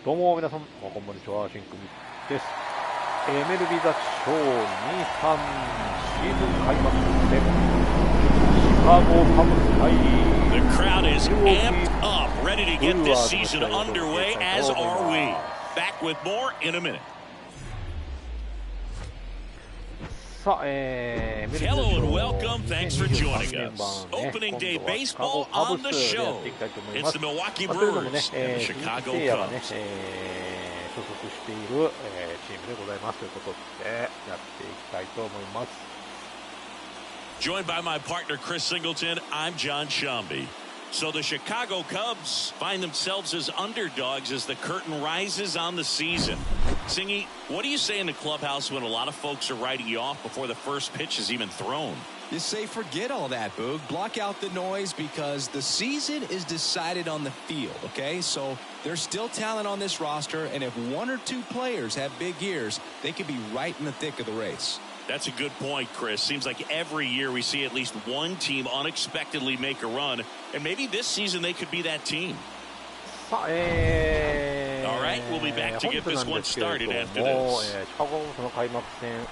どうも皆さん、こんばんにちは、シンクミです。MLB The Show 23シーズン開幕戦、シカゴカブス対 The crowd is amped up, ready to get this season underway, as are we. Back with more in a minute. Hello and welcome. Thanks for joining us. Opening day baseball on the show. It's the Milwaukee Brewers and the Chicago Cubs. 所属しているチームでございますということでやっていきたいと思います。 Joined by my partner Chris Singleton, I'm John Shambi. So the Chicago Cubs find themselves as underdogs as the curtain rises on the season. Singy, what do you say in the clubhouse when a lot of folks are writing you off before the first pitch is even thrown? You say forget all that, Boog. Block out the noise because the season is decided on the field, okay? So there's still talent on this roster, and if one or two players have big years, they could be right in the thick of the race. That's a good point, Chris. Seems like every year we see at least one team unexpectedly make a run, and maybe this season they could be that team. All right, we'll be back to get this one started after this. シカゴの開幕戦、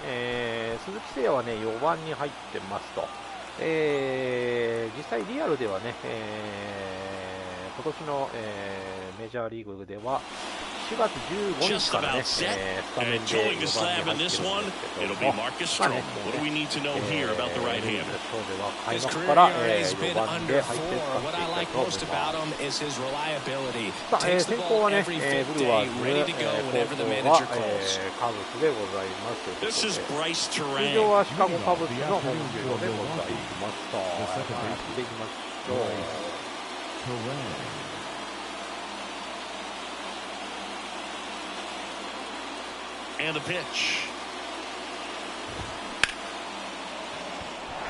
鈴木誠也はね4番に入ってますと、実際リアルではね、今年の、メジャーリーグでは4月15日からね、スタメンで4番に入ってるんですけども、開幕から4番で入っていくかっていきたいと思います。さあ、先行はね、ブルワーズ、後攻はカブスでございますということで、通常はシカゴカブスの本拠でございますと、やっていきましょう。And the pitch.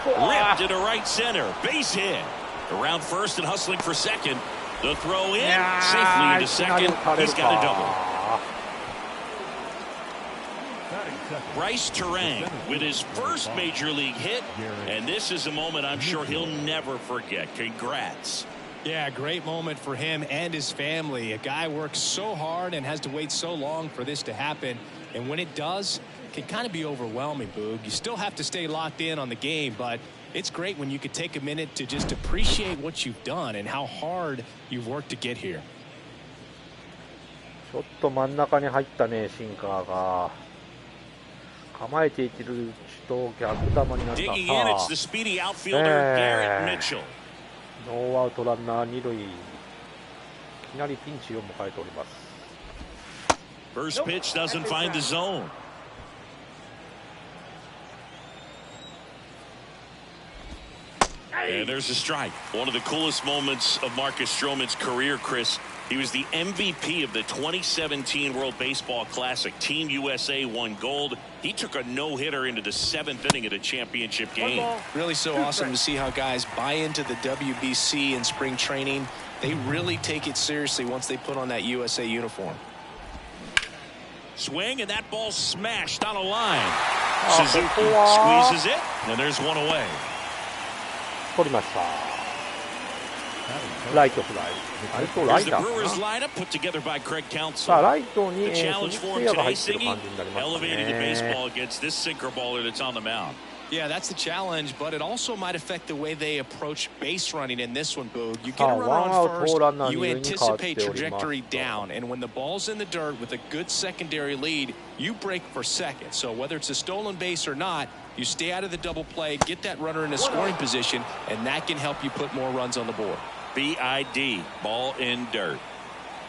Ripped into right center. Base hit. Around first and hustling for second. The throw in. Safely into second. He's got a double. Bryce Terang with his first major league hit. And this is a moment I'm sure he'll never forget. Congrats. Yeah, great moment for him and his family. A guy works so hard and has to wait so long for this to happen. And when it does, it can kind of be overwhelming, Boog. You still have to stay locked in on the game, but it's great when you can take a minute to just appreciate what you've done and how hard you've worked to get here. ちょっと真ん中に入ったね、シンカーが。構えていってる人逆球になった。ノーアウトランナー二塁。いきなりピンチを迎えております。First pitch doesn't find the zone. And there's a strike. One of the coolest moments of Marcus Stroman's career, Chris. He was the MVP of the 2017 World Baseball Classic. Team USA won gold. He took a no-hitter into the 7th inning of the championship game. Really so awesome to see how guys buy into the WBC in spring training. They really take it seriously once they put on that USA uniform. Swing, and that ball smashed on a line. Suzuki squeezes it, and there's one away. 取りました。ライトフライ。あれとライターかな。さあ、ライトに鈴木誠也が入ってる感じになりますね。Yeah, that's the challenge, but it also might affect the way they approach base running in this one, Boog. You get a run on first, you anticipate trajectory down, and when the ball's in the dirt with a good secondary lead, you break for second. So whether it's a stolen base or not, you stay out of the double play, get that runner in a scoring position, and that can help you put more runs on the board. BID, ball in dirt.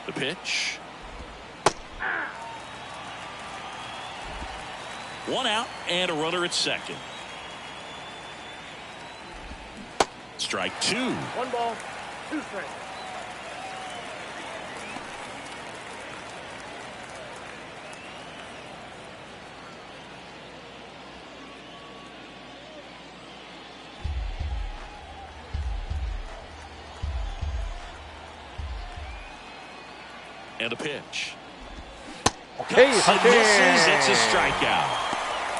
The pitch. One out and a runner at second. Strike two. 1 ball, 2 strikes. And a pitch. Okay, Cuts and misses. It's a strikeout.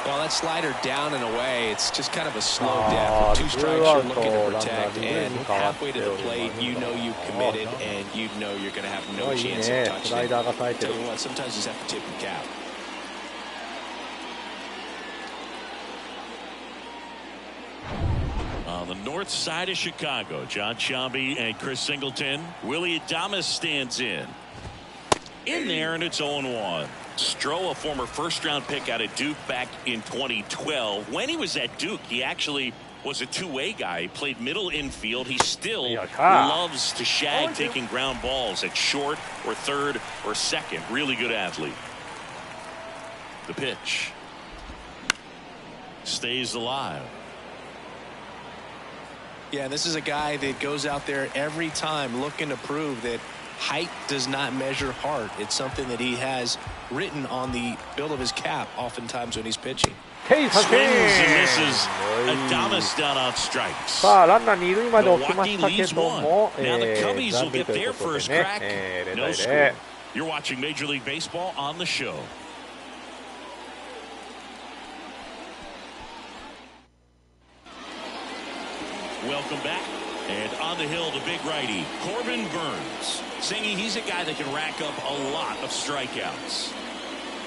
Well, that slider down and away, it's just kind of a slow death. With 2 strikes, you're looking to protect, and halfway to the plate, you know you've committed, and you know you're going to have no chance of touching it. Tell you what, sometimes you just have to tip your cap. On the north side of Chicago, John Shambi and Chris Singleton. Willie Adames stands in there, and it's 0-1. Stroh, a former first-round pick out of Duke back in 2012. When he was at Duke, he actually was a two-way guy. He played middle infield. He still loves to shag taking ground balls at short or third or second. Really good athlete. The pitch stays alive. Yeah, this is a guy that goes out there every time looking to prove that height does not measure heart. It's something that he has written on the bill of his cap oftentimes when he's pitching. Swings and misses. Adames down on strikes. Milwaukee leads 1. Now the Cubbies will get their first crack. No score. You're watching Major League Baseball on the show. Welcome back. And on the hill, the big righty, Corbin Burns. Singy, he's a guy that can rack up a lot of strikeouts.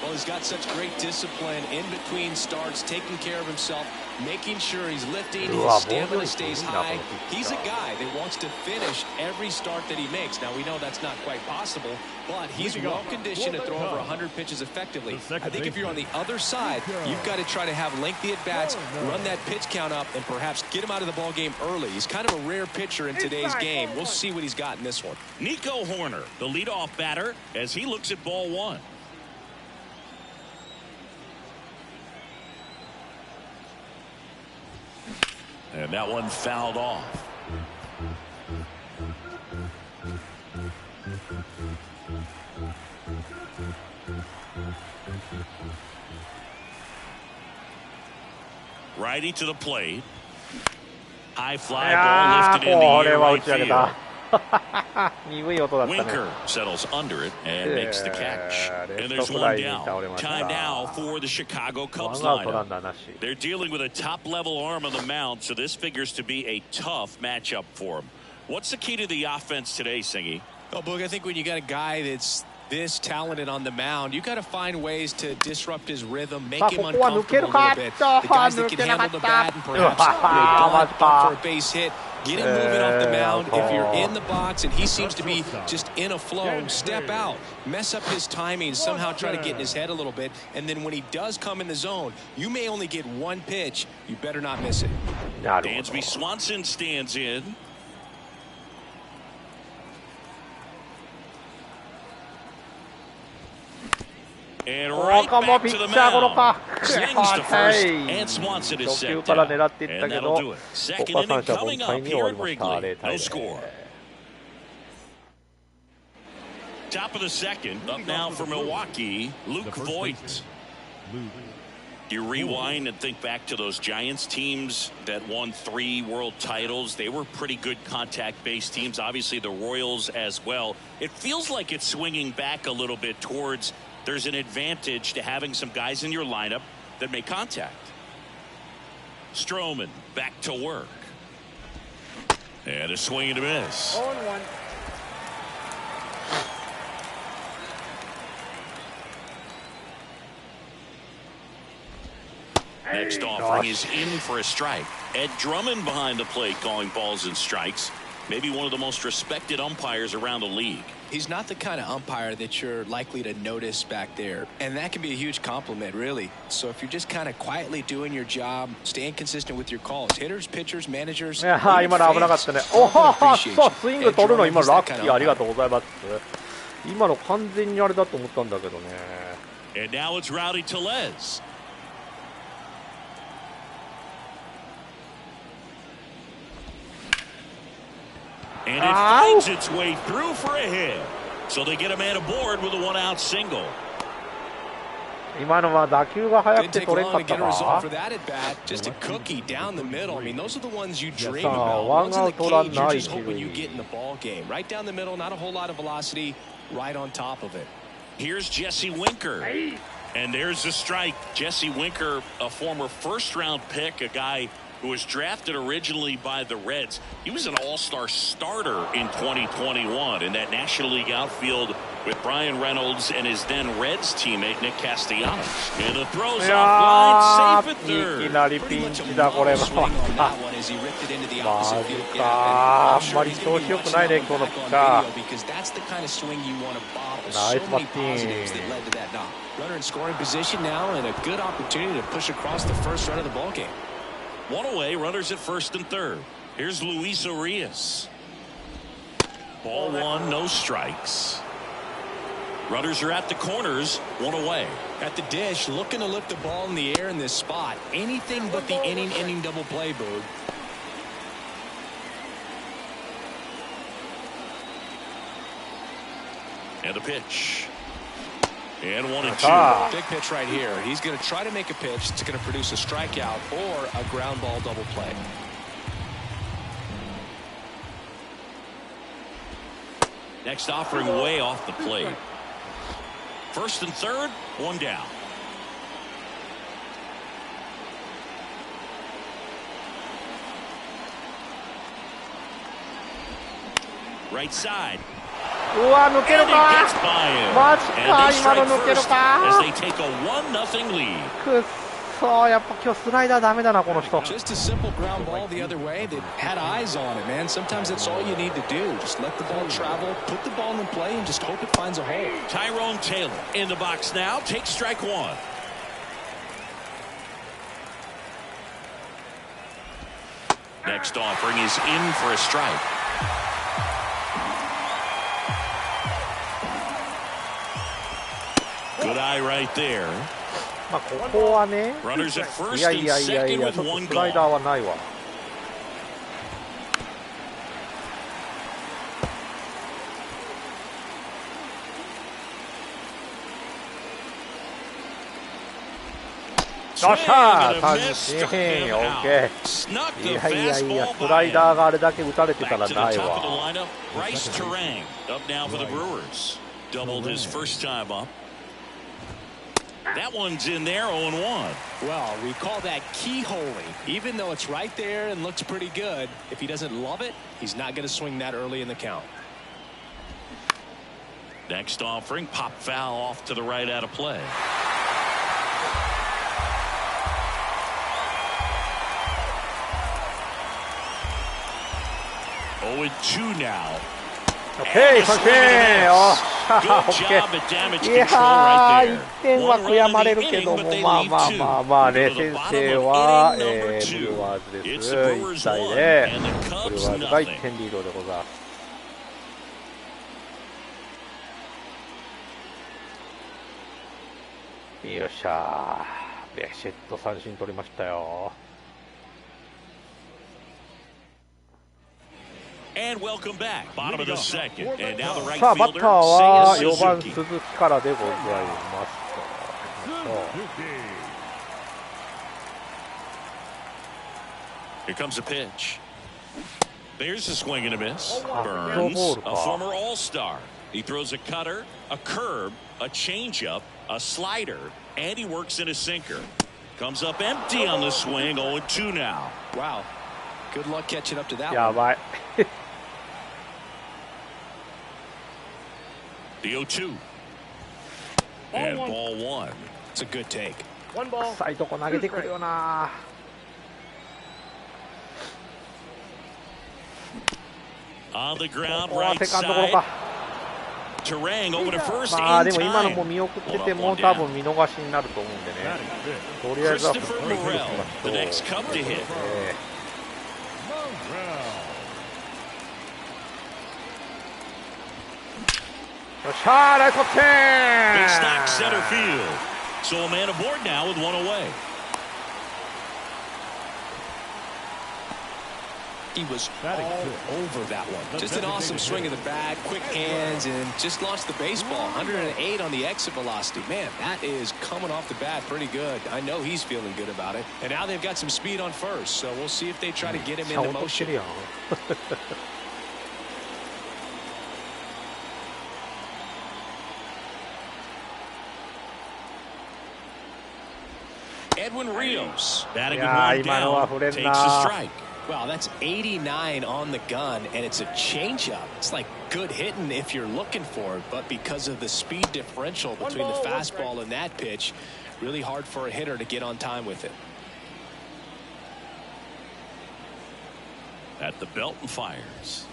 Well, he's got such great discipline in between starts, taking care of himself, making sure he's lifting, his stamina stays high. He's a guy that wants to finish every start that he makes. Now, we know that's not quite possible, but he's well-conditioned to throw over 100 pitches effectively. I think if you're on the other side, you've got to try to have lengthy at-bats, run that pitch count up, and perhaps get him out of the ball game early. He's kind of a rare pitcher in today's game. We'll see what he's got in this one. Nico Horner, the leadoff batter, as he looks at ball 1. And that one fouled off. Righty to the plate. High fly ball lifted in the air right field. Winker settles under it and makes the catch. And there's one down. Time now for the Chicago Cubs lineup. They're dealing with a top-level arm on the mound, so this figures to be a tough matchup for them. What's the key to the offense today, Singy? Well, Boog, I think when you got a guy that's this talented on the mound, you got to find ways to disrupt his rhythm, make him uncomfortable a little bit. The guys that can handle the bat and perhaps for a base hit, get him moving off the mound. If you're in the box and he seems to be just in a flow, step out, mess up his timing, somehow try to get in his head a little bit, and then when he does come in the zone, you may only get one pitch. You better not miss it. Dansby Swanson stands in. And right back to the mound. Slings to first, and Swanson is set down. And that'll do it. Second inning coming up here at Wrigley. No score. Top of the second. Up now for Milwaukee, Luke Voigt. You rewind and think back to those Giants teams that won 3 world titles. They were pretty good contact-based teams. Obviously, the Royals as well. It feels like it's swinging back a little bit towards there's an advantage to having some guys in your lineup that make contact. Stroman back to work. And a swing and a miss. 0-1. Next offering is in for a strike. Ed Drummond behind the plate calling balls and strikes. Maybe one of the most respected umpires around the league. He's not the kind of umpire that you're likely to notice back there, and that can be a huge compliment, really. So if you're just kind of quietly doing your job, staying consistent with your calls, hitters, pitchers, managers, 今の危なかったね。おはは、さスイング取るの今ラッキー、ありがとうございます。今の完全にあれだと思ったんだけどね。And now it's Rowdy Tellez. And it finds its way through for a hit. So they get a man aboard with a 1-out single. 今のは打球が速くて取れんかったか。Just a cookie down the middle. I mean, those are the ones you dream about. Ones in the cage, you're just hoping you get in the ball game. Right down the middle, not a whole lot of velocity, right on top of it. Here's Jesse Winker. And there's a strike. Jesse Winker, a former first-round pick, a guy who was drafted originally by the Reds. He was an all-star starter in 2021 in that National League outfield with Brian Reynolds and his then Reds teammate Nick Castellanos. And the throws offline, safe at third. いきなりピンチだこれは。マジか、あんまり調子良くないね今日のピッチャー。ナイスバッティング。Runner in scoring position now and a good opportunity to push across the first run of the ball game. One away, runners at first and third. Here's Luis Urias. Ball one, no strikes. Runners are at the corners, one away. At the dish, looking to lift the ball in the air in this spot. Anything but the inning double play, Boog. And a pitch. And 1-2. Big pitch right here. He's going to try to make a pitch that's going to produce a strikeout or a ground ball double play. Next offering way off the plate. First and third, one down. Right side. うわ、抜けるか。マジか、今の抜けるか。くっそ、やっぱ今日スライダーダメだなこの人。Just a simple ground ball the other way. They had eyes on it, man. Sometimes that's all you need to do. Just let the ball travel, put the ball in play, and just hope it finds a hole. Tyrone Taylor in the box now. Takes strike one. Next offering is in for a strike. Good eye right there. まあここはね、Runners at first いやい and やいやい second や、 with ちょっと one スライダー gone. はないわ。よっしゃー、三振、オッケー。いやいやいや、スライダーがあれだけ打たれてたらないわ。Bryce Terang up now for the Brewers. Doubled his first time up. That one's in there, 0-1. Well, we call that keyholing. Even though it's right there and looks pretty good, if he doesn't love it, he's not going to swing that early in the count. Next offering, pop foul off to the right out of play. Oh, 2 now. Okay, 三振。よっしゃー、オッケー。いやー、1点は悔やまれるけども、まあまあまあまあね、先制は、ブリュワーズです。1対0。ブリュワーズが1点リードでございます。よっしゃー、ベシッと三振取りましたよ。And welcome back. Bottom of the second. And now the right さあバッター fielder, は Seiya 4番 Suzuki. 鈴木からでございます。Here comes a pitch. There's a swing and a miss. Burns, a former All-Star. He throws a cutter, a curve, a changeup, a slider, and he works in a sinker. Comes up empty on the swing. 0-2 now. Wow. Good luck catching up to that や one. ばい。The 0-2. And ball one. It's a good take. 浅いとこ投げてくるよな。On the ground, ここは right セカンドゴロ side. か。 Terang over to first まあ in でも今のも time. 見送ってても多分見逃しになると思うんでね。とりあえずは振って Christopher みるし Morel, ましょ the う。 next Cub to hit. よっしゃー、ナイス得 Big stack 点。 center field. So a man aboard now with one away. He was all over that one. Just an awesome swing of the bat, quick hands, and just launched the baseball. 108 on the exit velocity. Man, that is coming off the bat pretty good. I know he's feeling good about it. And now they've got some speed on first, so we'll see if they try to get him into 落としてる motion. やん。Edwin Rios. Batting with one down, takes a strike. Wow, that's 89 on the gun, and it's a changeup. It's like good hitting if you're looking for it, but because of the speed differential between the fastball and that pitch, really hard for a hitter to get on time with it. At the belt and fires.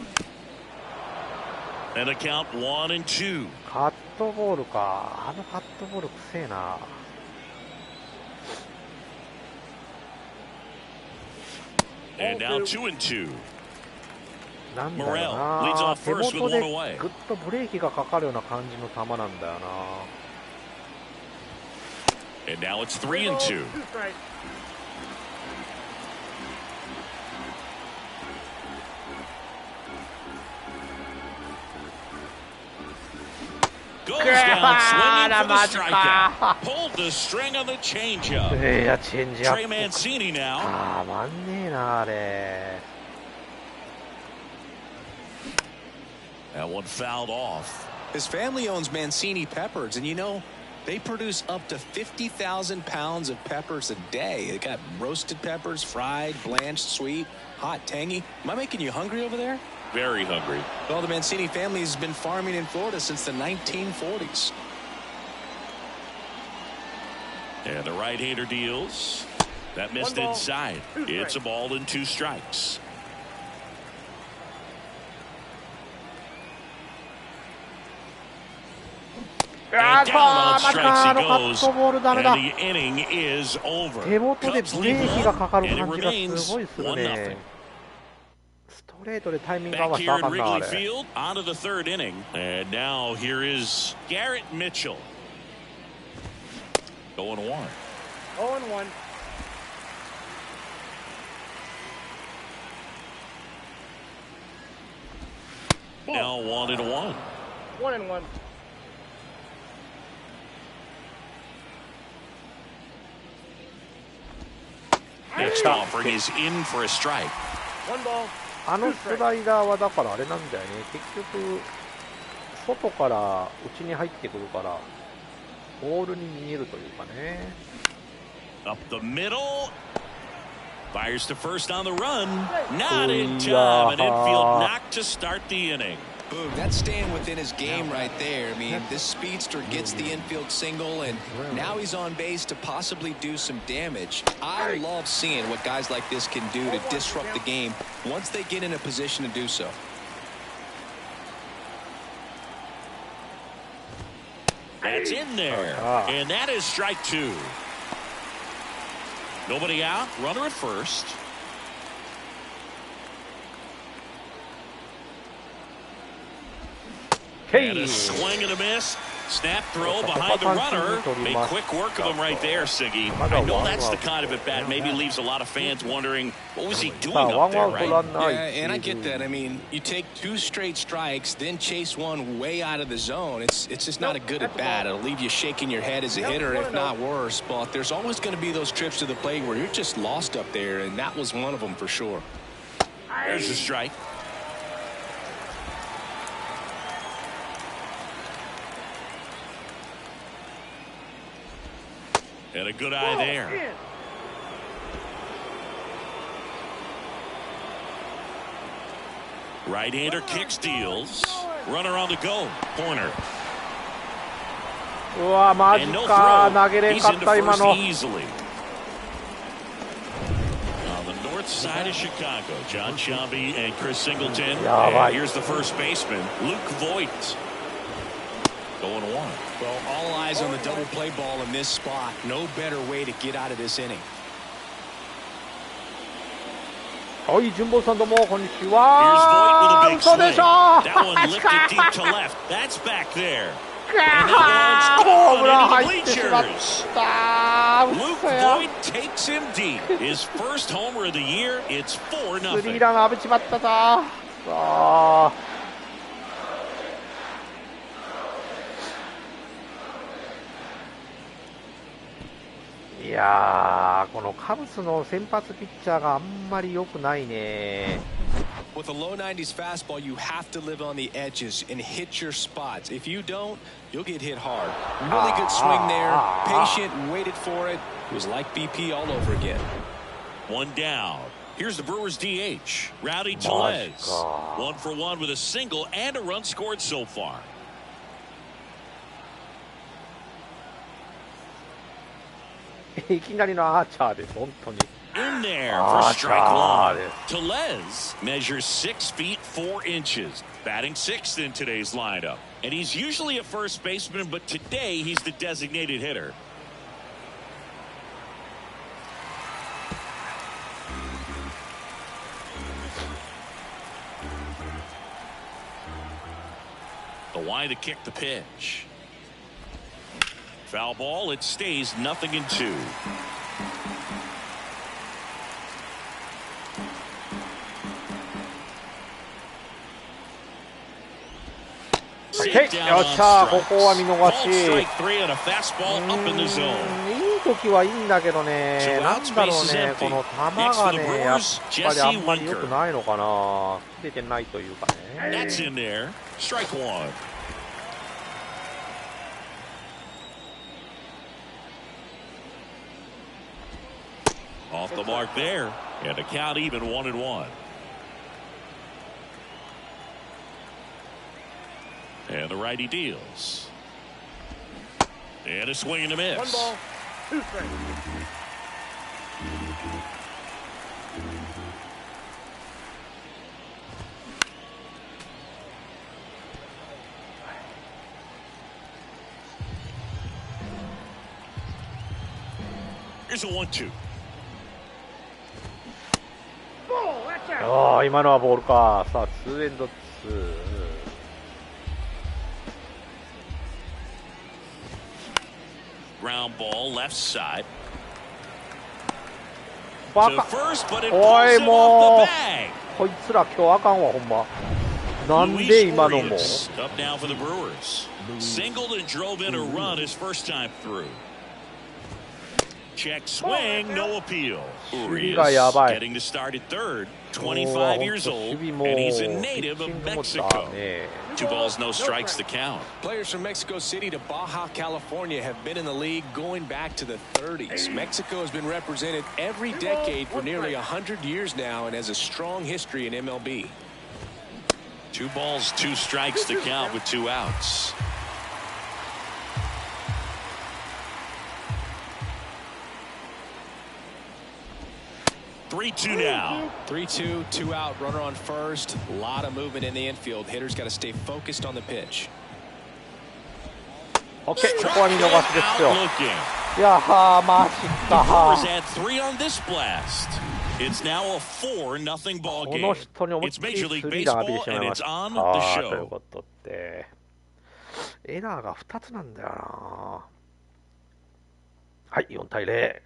And a count 1-2. カットボールか。あのカットボールくせえな。And now 2-2. なんだろうな。手元でぐっとブレーキがかかるような感じの球なんだよな。And now it's 3-2. Goes down swinging for the strikeout. Pulled the string on the changeup. Trey Mancini now. たまんねえなあれ。That one fouled off. His family owns Mancini Peppers, and you know, they produce up to 50,000 pounds of peppers a day. They got roasted peppers, fried, blanched, sweet, hot, tangy. Am I making you hungry over there? Very hungry. Well, the Mancini family has been farming in Florida since the 1940s. And the right-hander deals. That missed inside. It's a ball and 2 strikes. And down on strikes he goes, and the inning is over. 手元でブレーキがかかる and it 感じが remains すごいする 1-0. ね。ストレートでタイミング合 Back わせた here らあ in かんなあ Wrigley れ。 Field, on to the 3rd inning. And now here is Garrett Mitchell. 0-1. 0-1. Now 1-1. 1-1. Next offering is in for a strike. 1 ball. あのスライダーはだからあれなんだよね。結局外から内に入ってくるからボールに見えるというかね。Up the middle. Fires to first on the run. Not in time. An infield knock to start the inning. Boom, that's staying within his game right there. I mean, this speedster gets the infield single, and now he's on base to possibly do some damage. I love seeing what guys like this can do to disrupt the game once they get in a position to do so. That's in there. And that is strike 2. Nobody out. Runner at first. And a swing and a miss. Snap throw behind the runner. Made quick work of him right there, Siggy. I know that's the kind of at bat maybe leaves a lot of fans wondering what was he doing up there, right? Yeah, and I get that. I mean, you take 2 straight strikes, then chase one way out of the zone. It's just not a good at bat. It'll leave you shaking your head as a hitter, if not worse. But there's always going to be those trips to the plate where you're just lost up there, and that was one of them for sure. There's a strike. And a good eye there. Right-hander kick steals. Runner on the go. Corner. うわマジか投げれんかった今の。 On the north side of Chicago, John Shambi and Chris Singleton. And here's the first baseman, Luke Voigt. Going 1. Well, all eyes on the double play ball in this spot. No better way to get out of this inning. はい、順坊さんどうもこんにち Here's は。 Voigt with a big 嘘でしょ。 swing. That one lifted deep to left. That's back there. And that ホームラン one's 入 gone ってし into ま the っ bleachers. た。 Luke 嘘や。 Voigt takes him deep. His first homer of the year. It's 4-0. スリーラン浴びちまったさあ。いやーこのカブスの先発ピッチャーがあんまり良くないね。 With a low 90s fastball, you have to live on the edges and hit your spots. If you don't, you'll get hit hard. Really good swing there. Patient, waited for it. It was like BP all over again. One down. Here's the Brewers DH, Rowdy Tellez. 1 for 1 with a single and a run scored so far. いきなりのアーチャーです、本当に。In there for strike one. Tellez measures 6 feet 4 inches, batting 6th in today's lineup. And he's usually a first baseman, but today he's the designated hitter. The line to kick the pitch. Foul ball, it stays 0-2. Okay, よっしゃー、ここは見逃し。いい時はいいんだけどね、なんだろうね、この球がね、やっぱりあんまり良くないのかな、出てないというかね。That's in there. Strike one. Off the mark there, and the count even 1-1. And the righty deals. And a swing and a miss. 1 ball, 2 strikes. Here's a 1-2. ああ、今のはボールか。さあ、2エンド2。Ground ball left side. バ To カ。 first, but it お pulls い、 him も off う the bag. こいつら今日あかんわ、ほんま。なんで Luis 今のも。 Urias up now for the Brewers. Singled and drove in a run his first time through. Check swing, no appeal. Urias getting to start at third. 25 years old, and he's a native of Mexico. 2 balls, no strikes to count. Players from Mexico City to Baja California have been in the league going back to the 30s. Mexico has been represented every decade for nearly 100 years now and has a strong history in MLB. 2 balls, 2 strikes to count with 2 outs. Three-two now. 3-2, 2 out, runner on first. A lot of movement in the infield. Hitters got to stay focused on the pitch. OK、ここは見逃しですよ。いやー、マジか。この人に思いっきりスリーラン浴びてしまいました。ということで、エラーが2つなんだよな。はい、4対0。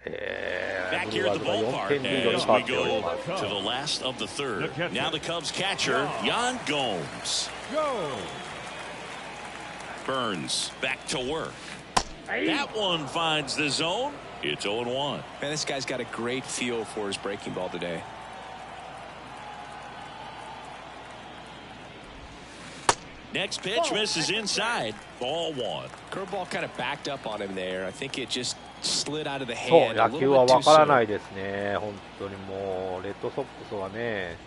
ブルワーズが4点リードに変わっております。To the last of the third. Now the Cubs catcher, Yan Gomes. Burns back to work. That one finds the zone. It's 0-1. Man, this guy's got a great feel for his breaking ball today. Next pitch misses inside. Ball 1. Curveball kind of backed up on him there. I think it just slid out of the そう、 hand. 野球は分からないですね。本当にもうレッドソックスはね。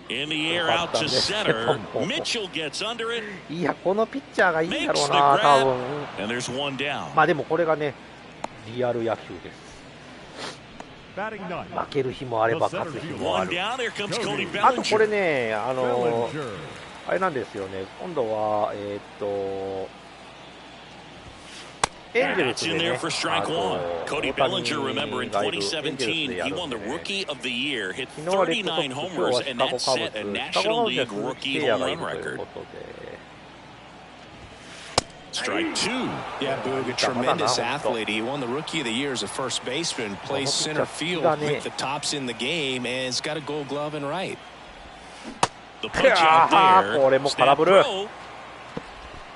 In the air out to center. Mitchell gets under it. いや、このピッチャーがいいんだろうな、多分。 And there's 1 down. まあでもこれがね、リアル野球です。負ける日もあれば勝つ日もある。あとこれね、あれなんですよね、今度はエンジェルスでね、Cody Bellinger, remember in 2017, he won the Rookie of the Year, hit 39 homers, and that set a National League rookie home run record. Strike 2. Yeah, Boog, a tremendous athlete. He won the Rookie of the Year as a first baseman, plays center field with the tops in the game, and has got a Gold Glove in right. The punch out there.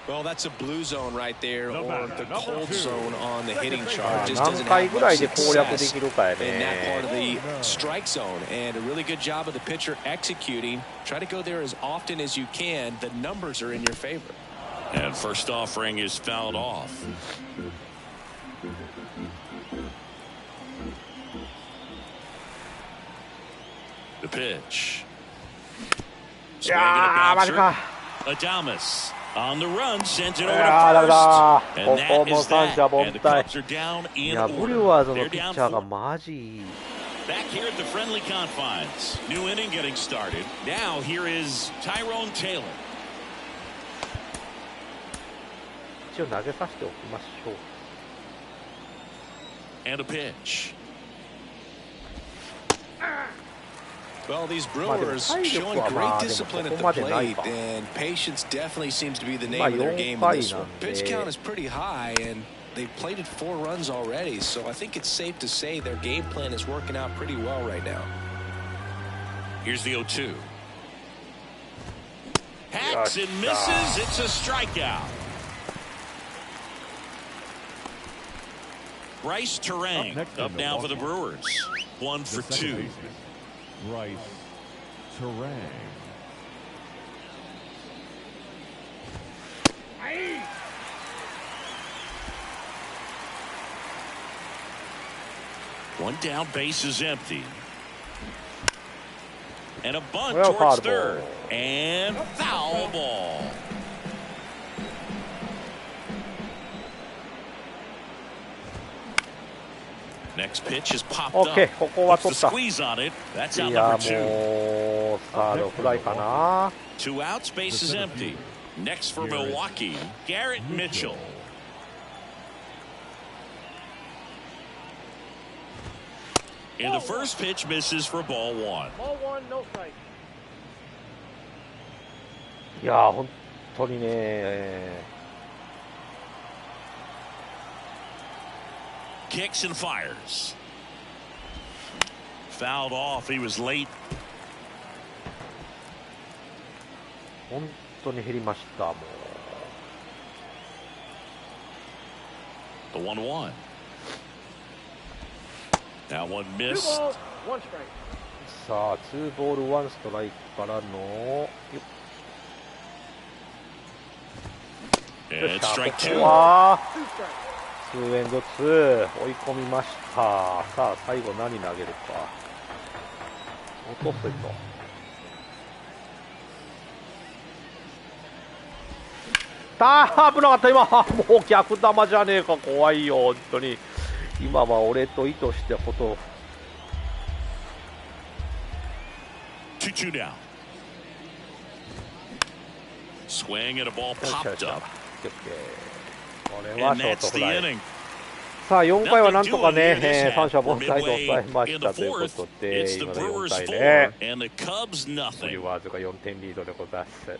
Well, that's a blue zone right there, or the cold zone on the hitting chart. Just 何 doesn't 回 have ぐらい much で攻略で success きるかや in that part of ね。 the strike zone, and a really good job of the pitcher executing. Try to go there as often as you can. The numbers are in your favor. And first offering is fouled off. The pitch. いやー、マジか。Adames on the run sends it over to ダメだ first. こ And こ that も is 三 that. 者凡 And the 退。 Cubs are down い in や、ブリュ order. ワーズの They're ピッ down チャーが 4. マジいい。 Back here at the friendly confines. New inning getting started. Now here is Tyrone Taylor. 一応投げさせておきましょう。 And a pitch. Well, these Brewers showing great discipline at the plate, and patience definitely seems to be the name of their game in this one. Pitch count is pretty high, and they've plated 4 runs already, so I think it's safe to say their game plan is working out pretty well right now. Here's the 0-2. Hacks and misses. It's a strikeout. Bryce Terang up now for the Brewers. 1 for 2. Bryce Terang. One down, base is empty. And a bunt Well, towards foul third. ball. And foul ball. Next pitch is popped OK、 up. ここは Puts 取 the った。 squeeze on it. That's い out や number 2. もうサードフライかな。 2 outs, base is empty. Next for Milwaukee, Garrett Mitchell. In the first pitch, misses for ball 1. Ball 1, no strike. いや本当にね。 Kicks and fires. Fouled off. He was late. 本当に減りましたもう。 The 1-1. That one 2 missed. balls, 1 strike. さあ2ボール1ストライクからの。 And strike こ 2. こは 2 strikes. 2エンド2追い込みました。さあ最後何投げるか。落とせと。危なかった今。もう逆球じゃねえか。怖いよ本当に。今は俺と意図してこと。 2-2 now. Swing and a ball popped up. これは And ショー that's トフ the ライ。 inning. さあ4回はなんとか Nothing doing here ね、 this 三者 half. 凡退で Midway 抑えま in し the たというこ fourth, とで、 it's the 今の Brewers 4対 4 ね。 and the Cubs ブリュ nothing. ワーズが4点リードでございます。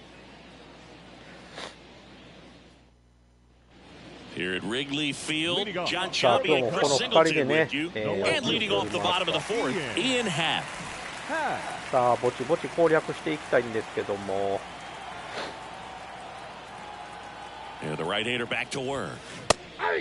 Here at Wrigley Field, John さあ Chubby 今日 and もこ Chris の2人で Singleton ね with you. 野 And 球 leading を off the bottom of the fourth, Ian Happ. さあぼちぼち攻略していきたいんですけども。 Yeah, the right-hander back to work.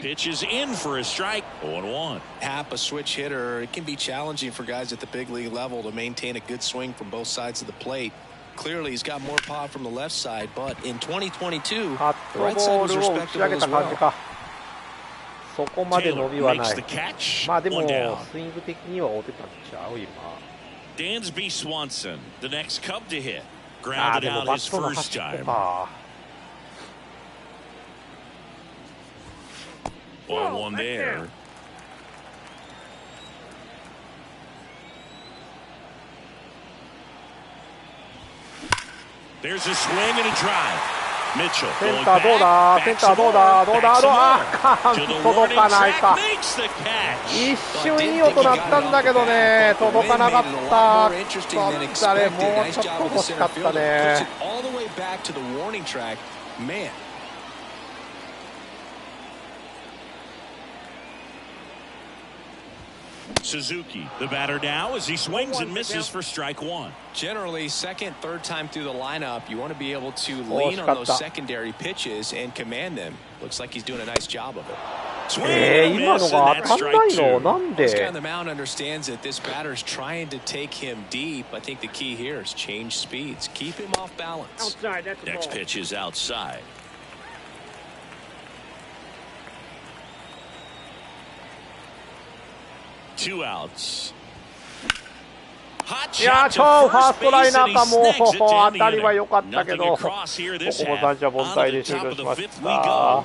Pitch is in for a strike. 0-1. Happ, a switch hitter, it can be challenging for guys at the big league level to maintain a good swing from both sides of the plate. Clearly, he's got more pop from the left side, but in 2022, カッ the ト right ボ side ー was ルを打ち上 respectable げ as た感じ well. か。そこまで伸 Taylor びはな makes い the。catch. まあでも One down. スイング的には合てたんちゃう今。 Dansby Swanson, the next Cub to hit. ああ Grounded でも out バ his ットの first 端っ time. こか。 1-1 there. There's a swing and a drive. Mitchell セ going ンターどうだ back. セン Back ター some どうだ more. どうだ Back どう some だ more. あ To the 届か warning ない track か。 makes the catch. 一瞬いい音鳴ったんだけどね、届かなかった。あれもうちょっと欲しかったね。 All the way back to the warning track. Man. Suzuki, the batter now as he swings and misses for strike 1. Generally, second, third time through the lineup, you want to be able to lean on those secondary pitches and command them. Looks like he's doing a nice job of it. Swing and a 今 miss, の and が that's 当たんない strike の 2. なん This guy on で the mound understands that this batter's trying to take him deep. I think the key here is change speeds. Keep him off balance. Outside, that's a Next ball. pitch is outside. Two outs. いやー、超ファーストライナーか、もう当たりは良かったけど、ここも三者凡退で終了しました。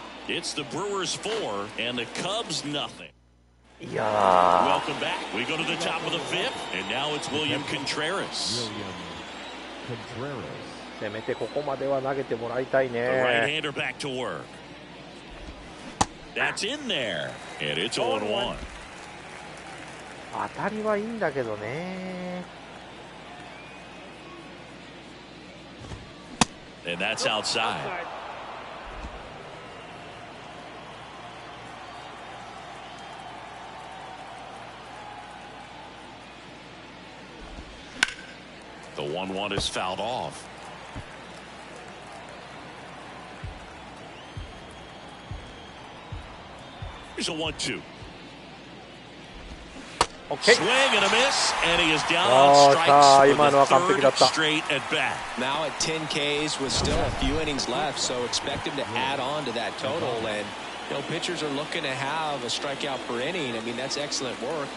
いやー、せめてここまでは投げてもらいたいね。当たりはいいんだけどね。And that's outside. The 1-1 is fouled off. Here's a 1-2. Okay. Swing and a miss, and he is down on strikes for the third straight at bat. Now at 10 Ks with still a few innings left, so expect him to add on to that total. And pitchers are looking to have a strikeout per inning. I mean, that's excellent work.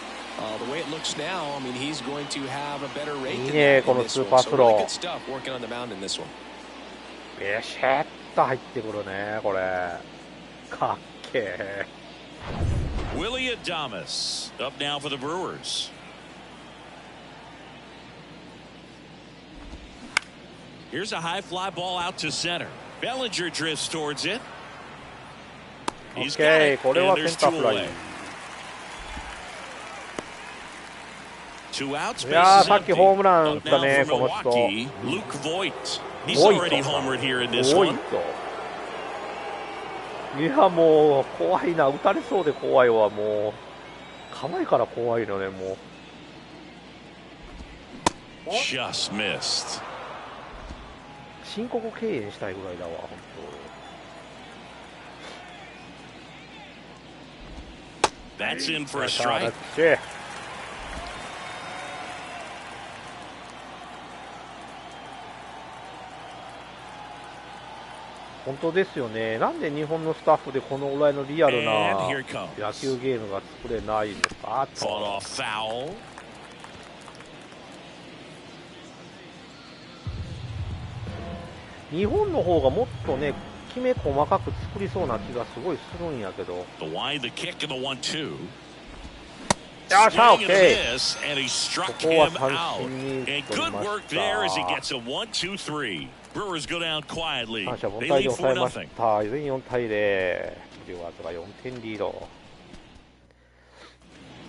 The way it looks now, I mean, he's going to have a better rate than that in this one. So really good stuff working on the mound in this one. ビシッと入ってくるね、これ。かっけえ。Willie Adames up now for the Brewers. Here's a high fly ball out to center. Bellinger drifts towards it. He's got it, and there's two away. 2 outs, いやー、さっきホームラン打ったね、この人。Luke Voit. He's already homered here in this one. いや、もう怖いな、打たれそうで怖いわ、もう構えから怖いのね、もう。Just missed. 申告敬遠したいぐらいだわ、本当。That's in for a strike. 本当ですよね。なんで日本のスタッフでこのぐらいのリアルな野球ゲームが作れないのかと。日本の方がもっとね、きめ細かく作りそうな気がすごいするんやけど。よっしゃ、オッケー。ここは三振に取りました。Brewers go down quietly. 三者凡退で抑えました。依然4対0。ブリュワーズが4点リード。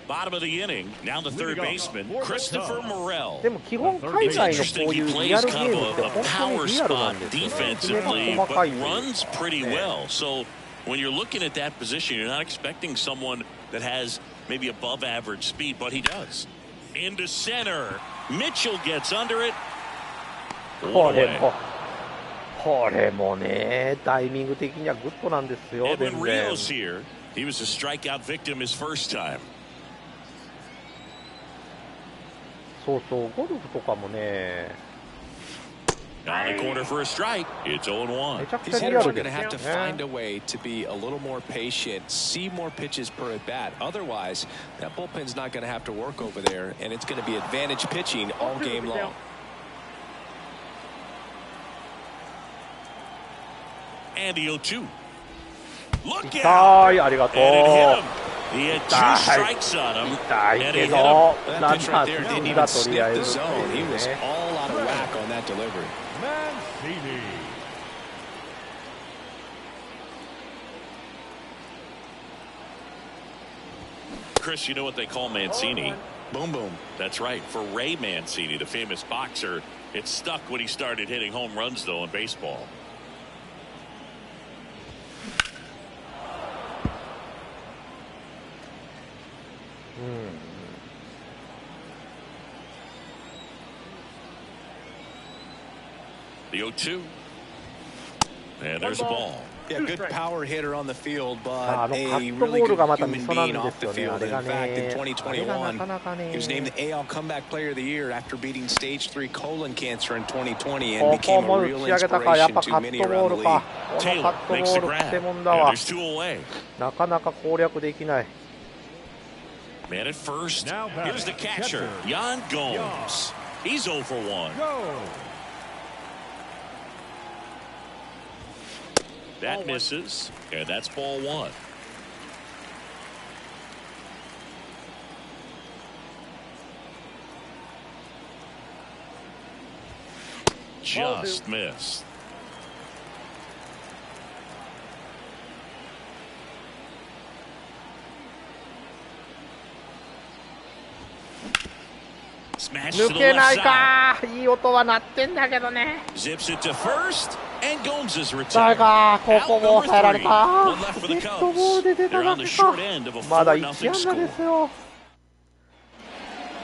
Bottom of the inning, now the third baseman, Christopher Morel. でも基本海外のこういうリアルゲームって本当にリアルなんですよね。きめが細かいというか。Runs pretty well. So when you're looking at that position, you're not expecting someone that has maybe above average speed, but he does. Into center. Mitchell gets under it. これもね、タイミング的にはグッドなんですよ。全然。He was a strikeout victim his first time. そうそう、ゴルフとかもね。On the corner for a strike. It's 0-1. めちゃくちゃリアルですよね。They're going to have to find a way to be a little more patient, see more pitches per at bat. Otherwise, that bullpen's not going to have to work over there, and it's going to be advantage pitching all game long. And the 0-2. Look out! 痛い、ありがとう。 He had 2 strikes on him. 痛いけど、ランナー進んだとりあえず。He was all out of whack on that delivery. Chris, you know what they call Mancini? Boom boom. That's right. For Ray Mancini, the famous boxer, it stuck when he started hitting home runs, though, in baseball. The 0-2. And there's a ball. Yeah, good power hitter on the field, but a really good human being off the field. In fact, in 2021, he was named the AL Comeback Player of the Year after beating stage 3 colon cancer in 2020 and became a real inspiration to many around the league. Taylor makes the grab. And there's 2 away. なかなか攻略できない。Man at first. Now batting, Here's the catcher, Yan Gomes. He's 0 for 1. That misses, and that's ball 1. Just missed. Smash to 抜 the けな left い side. か。いい音は鳴ってんだけどね。 Zips it to first, and Gomes is 誰 retired. か、ここ Out も number 抑えられ 3. た。 One left for デ the ッドボール Cubs. で出た They're だ on the け short か。 end of a まだ 4-0 1安打 score. ですよ。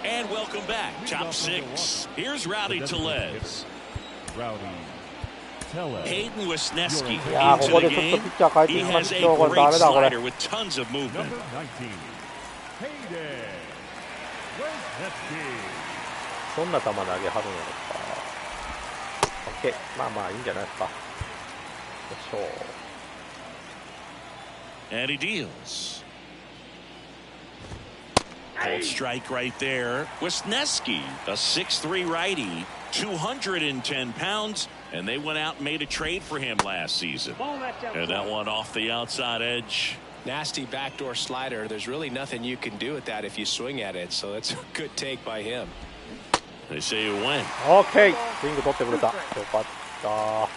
And welcome back, top 6. Here's Rowdy Tellez. Rowdy Tellez. Hayden Wisniewski いやー、こ into こ the でちょっと game. ピッチャー変えて He いきま has し a ょう。これ great ダメだ、これ。 slider with tons of movement. Number 19. Hayden Wesneski. そんな球投げはるのか。オッケー。まあまあいいんじゃないですか。よいしょ。 And he deals. Cold strike right there. Wisniewski, a 6'3 righty, 210 pounds, and they went out and made a trade for him last season. And that one off the outside edge. Nasty backdoor slider. There's really nothing you can do with that if you swing at it. So that's a good take by him. They say you win. オッケー。スイング取ってくれた。よかった。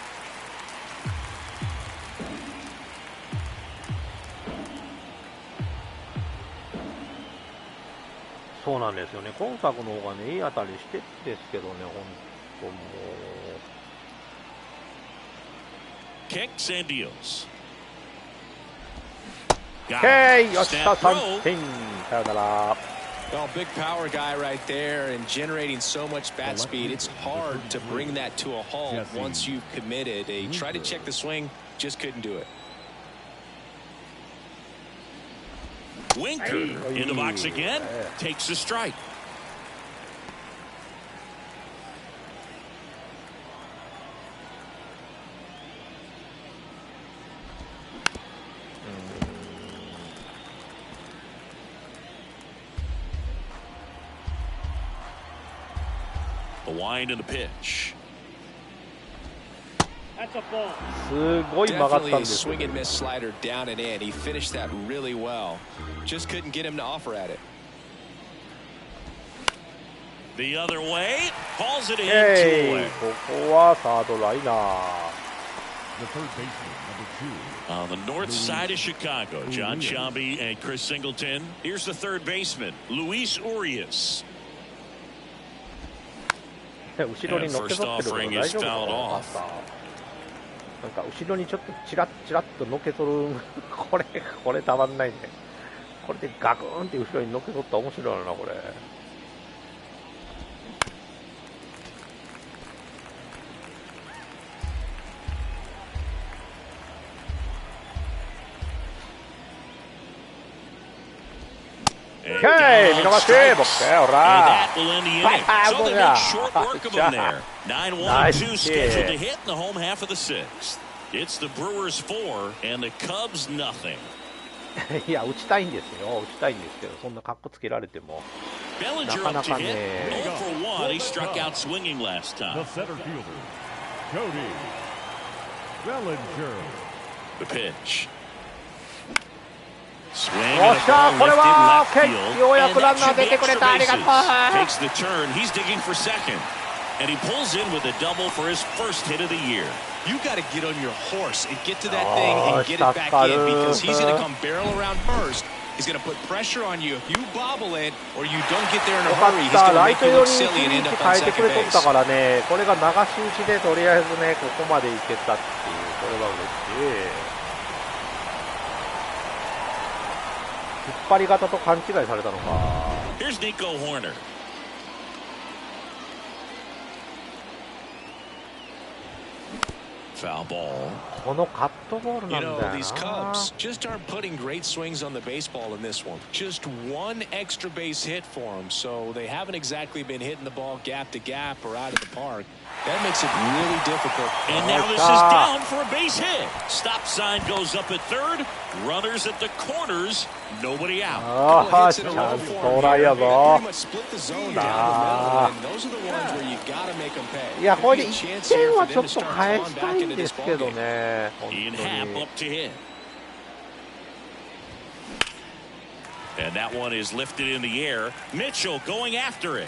そうなんですよね。今作の方がね、いい当たりしてるんですけどね、本当もう。 Kicks and deals. オッ Got ケ it. ー。よっしゃ、 Snap 3 throw. 点。さよなら。Well, big power guy right there and generating so much bat speed. It's hard to bring that to a halt once you've committed. He tried to check the swing, just couldn't do it. Winker in the box again. Takes the strike. The wind and the pitch. That's a ball. すごい曲がったん Definitely で a すよ swing and miss slider down and in. He finished that really well. Just couldn't get him to offer at it. The other way. Hauls it in 2 こ away. こはサードライナー。 The third baseman, number 2. On the north side of Chicago, John Shambi and Chris Singleton. Here's the third baseman, Luis Urias. 後ろに乗っけ取ってるけど大丈夫かな。なんか後ろにちょっとチラッチラッとのけ取るこれたまんないね。これでガクーンって後ろにのけ取ったら面白いなこれ。見逃しボッケー、ほら。 That will end the inning. So they make short work of them there. 9-1-2 scheduled to hit in the home half of the 6th. It's the Brewers 4 and the Cubs nothing. いや打ちたいんですよ。打ちたいんですけど、そんな格好つけられても。 Bellinger up to hit. 0 for 1. He struck out swinging last The time. center fielder, Cody Bellinger. The pitch. Swing よ and っ a しゃ ball これ lifted は left オッケ field. ー。ようや And くラ that ンナー should 出 be てくれ extra た。ありが bases. と Takes the turn. He's digging for second. And he pulls in with a double for his first hit of the year. You got to get on your horse and get to that thing and get it back in because he's going to come barrel around first. He's going to put pressure on you. If you bobble it or you don't get there in よ a か hurry, っ he's た。 going to ライ make ト you 寄 look りに silly and 位 end 置 up on 変えてく second れとった base. からね、これが流し打ちでとりあえずね、ここまでいけたっていう、これは嬉しい。引っ張り方と勘違いされたのか。 Here's Nico Horner. Foul ball. このカットボールな You んだ know, よ these な。 Cubs just aren't putting great swings on the baseball in this one. Just one extra base hit for them, so they haven't exactly been hitting the ball gap to gap or out of the park. That makes it really difficult. And now this is down for a base hit. Stop sign goes up at third. Runners at the corners. Nobody out. チャンス到来やぞ。いや、これで1点はちょっと返したいんですけどね。 Ian Happ up to hit. And that one is lifted in the air. Mitchell going after it.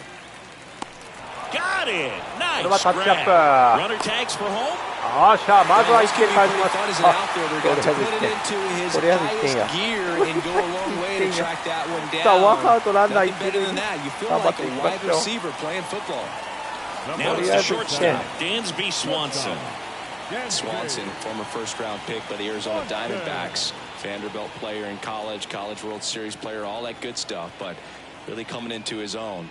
Got it. Nice grab. Runner tags for home. あーしゃ、まずは1点返します。とりあえず1点や。さあ、ワンアウトランナー1塁に頑張っていきましょう。 Now it's the shortstop, Dansby Swanson. Swanson, former first-round pick by the Arizona Diamondbacks, Vanderbilt player in college, College World Series player, all that good stuff, but really coming into his own.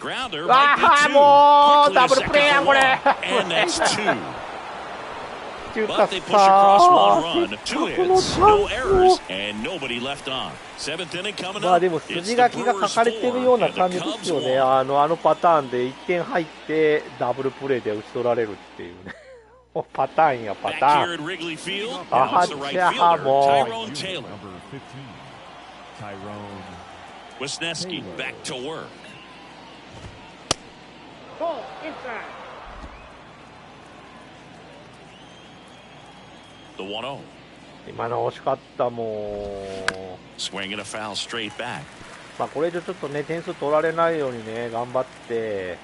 Grounder might be two. Quickly a second for one, and that's two. But they push across one run, 2 hits, no errors, and nobody left on. 7th inning coming まあ up. でも筋書きが書かれてるような感じですよね。あのパターンで1点入ってダブルプレーで打ち取られるっていうね。パターンやパターン。あっちゃもう。Wisniewski back to work. Ball inside. The 1-0. 今の惜しかったもん。Swing and a foul straight back. まあこれ以上ちょっとね点数取られないようにね頑張って。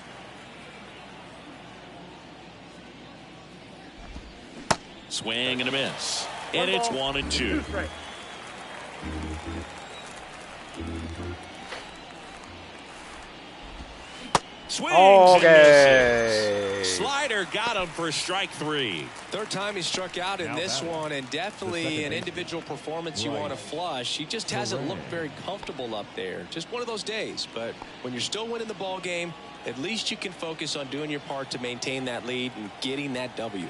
Swing and a miss. And it's 1-2. Swings and misses. Slider got him for strike 3. Third time he struck out in this one, and definitely an individual performance you want to flush. He just hasn't looked very comfortable up there. Just one of those days. But when you're still winning the ball game, at least you can focus on doing your part to maintain that lead and getting that W.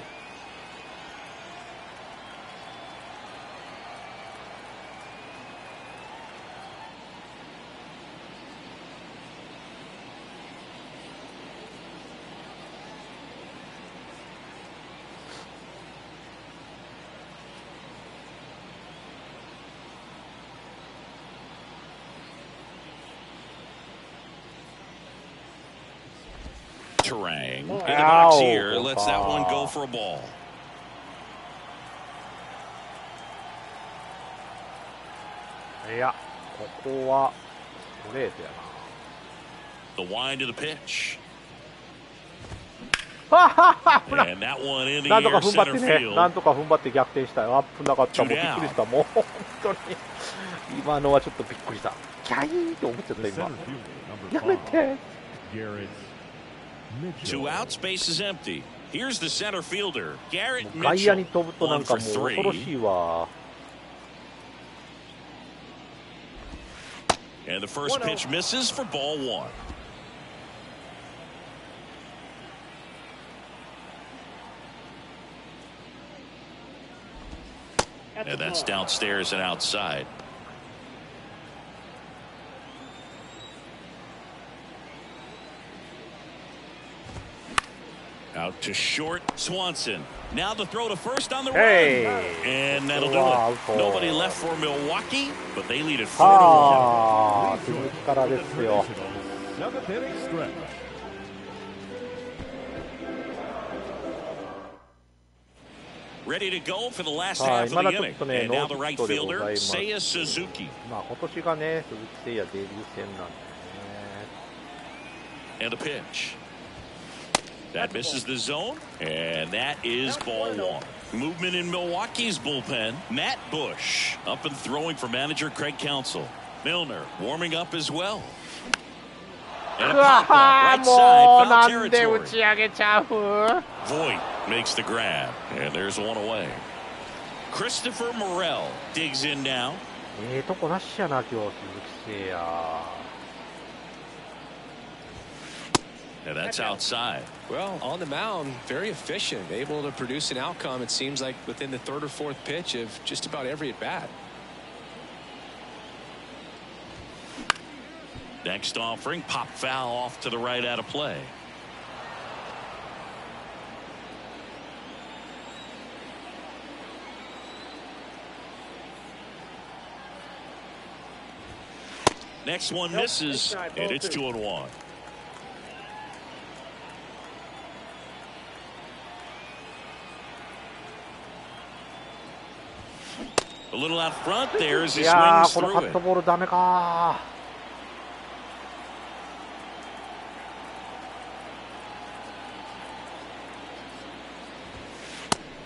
Terang in the box here lets that one go for a ball. Yeah, ここはストレートやな。 The wind of the pitch. ははは And that one in the なんとか air 踏ん張っ center てね、 field. なんとか踏ん張って逆転したよ。危なかった、もうびっくりした、もう本当に今のはちょっとびっくりした。キャイーンって思っちゃった今。やめて。 2 outs, base is empty. Here's the center fielder, Garrett 外野に Mitchell. 飛ぶとなんかもう恐ろしいわ。 And the first pitch misses for ball 1. And that's downstairs and outside. Out to short, Swanson. Now the throw to first on the run. And that'll do it. Nobody left for Milwaukee, but they lead it 4-1. 鈴木からですよ。 Ready to go for the last half of the inning. And now the right fielder, Seiya Suzuki. まあ今年がね、鈴木誠也デビュー戦なんでね。 And a pitch. That misses the zone, and that is ball 1. Movement in Milwaukee's bullpen. Matt Bush up and throwing for manager Craig Counsell. Milner warming up as well. And a pop-up right side, foul territory. Voit makes the grab, and there's one away. Christopher Morel digs in now. とこなしやな今日鈴木誠也。 And that's outside. Well, on the mound, very efficient, able to produce an outcome, it seems like, within the third or fourth pitch of just about every at-bat. Next offering, pop foul off to the right out of play. Next one misses, and it's 2-1. A little out front there as he swings through it. このカットボールダメか。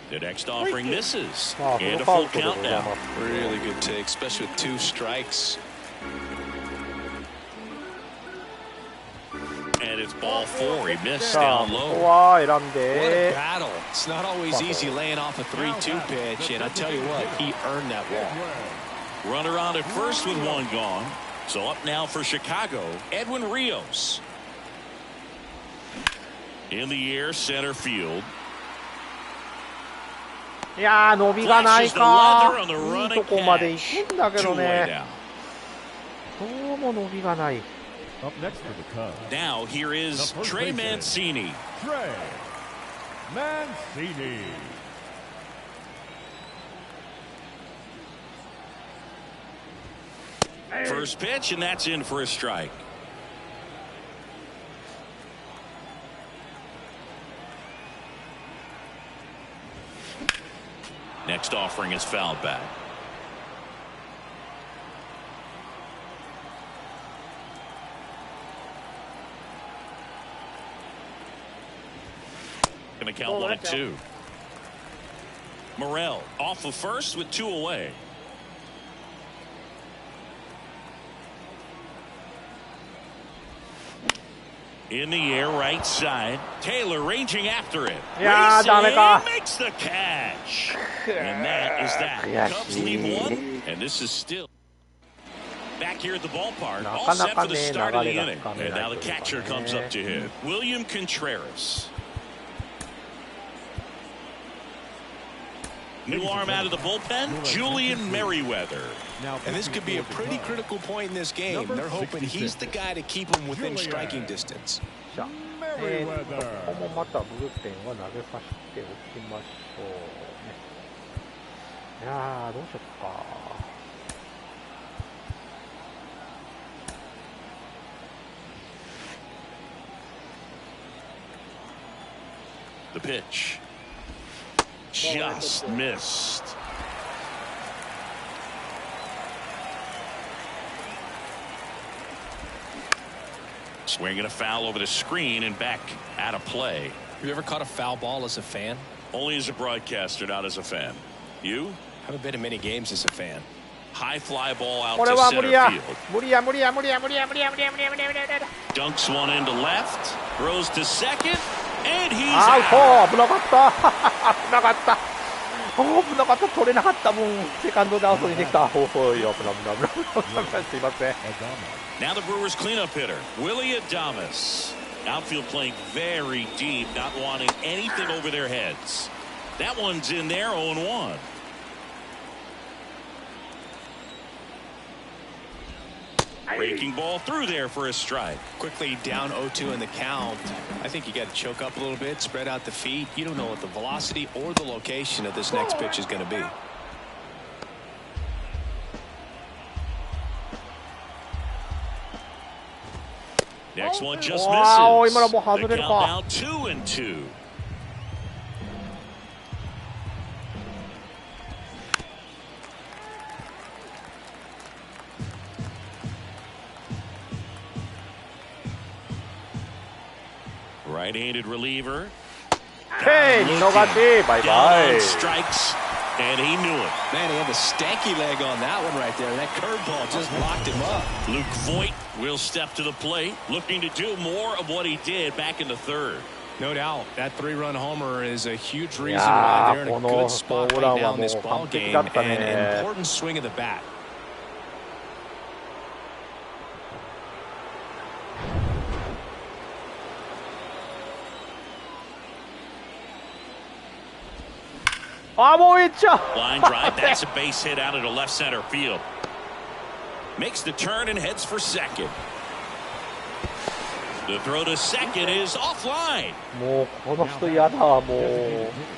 The next offering misses, and a full count now. Really good take, especially with 2 strikes. And it's ball 4. He missed down low. What a battle. It's not always easy laying off a 3-2 pitch, and I tell you what, he earned that walk. Runner on at first with 1 gone. So up now for Chicago, Edwin Rios. In the air, center field. いやー、伸びがないか。いいとこまで行くんだけどね。どうも伸びがない。Now here is Trey Mancini. Trey Mancini. First pitch, and that's in for a strike. Next offering is fouled back. Going to count 1-2. Morel off of first with 2 away. In the air, right side. Taylor ranging after it. Makes the catch. And that is that. Cubs lead 1, and this is still back here at the ballpark. All set for the start of the inning. And now the catcher comes up to hit. William Contreras. New arm out of the bullpen, Julian Merriweather. And this could be a pretty critical point in this game. They're hoping he's the guy to keep them within striking distance. ここもまたブルペンは投げさせておきましょうね。いやー、どうしよっか。The pitch. Just missed. Swinging a foul over the screen and back out of play. Have you ever caught a foul ball as a fan? Only as a broadcaster, not as a fan. You? Haven't been in many games as a fan. High fly ball out to center field. Dunks one into left. Throws to second. And he's out. 危なかった。危なかった。危なかった。取れなかった分、セカンドでアウトにできた。おい、危ない。すいません。Now the Brewers cleanup hitter, Willie Adames. Outfield playing very deep, not wanting anything over their heads. That one's in there, 0-1. Breaking ball through there for a strike. Quickly down 0-2 in the count. I think you got to choke up a little bit, spread out the feet. You don't know what the velocity or the location of this next pitch is going to be. Next one just misses. The count now 2-2. Right-handed reliever. Hey, bye-bye. Strikes, and he knew it. Man, he had the stanky leg on that one right there. That curveball just locked him up. Luke Voigt will step to the plate, looking to do more of what he did back in the third. No doubt. That 3-run homer is a huge reason why they're in a good spot right now in this ball game, and an important swing of the bat. Line drive, that's a base hit out into left center field. Makes the turn and heads for second. The throw to second is offline. もうこの人嫌だもう。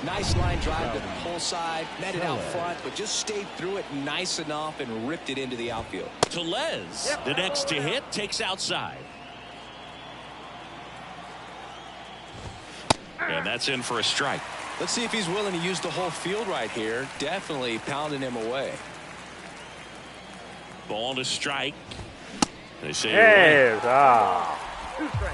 Nice line drive to the pull side, met it out front, but just stayed through it nice enough and ripped it into the outfield. Tellez, the next to hit, takes outside. And that's in for a strike. Let's see if he's willing to use the whole field right here. Definitely pounding him away. Ball to strike. They say さあ 2 strikes.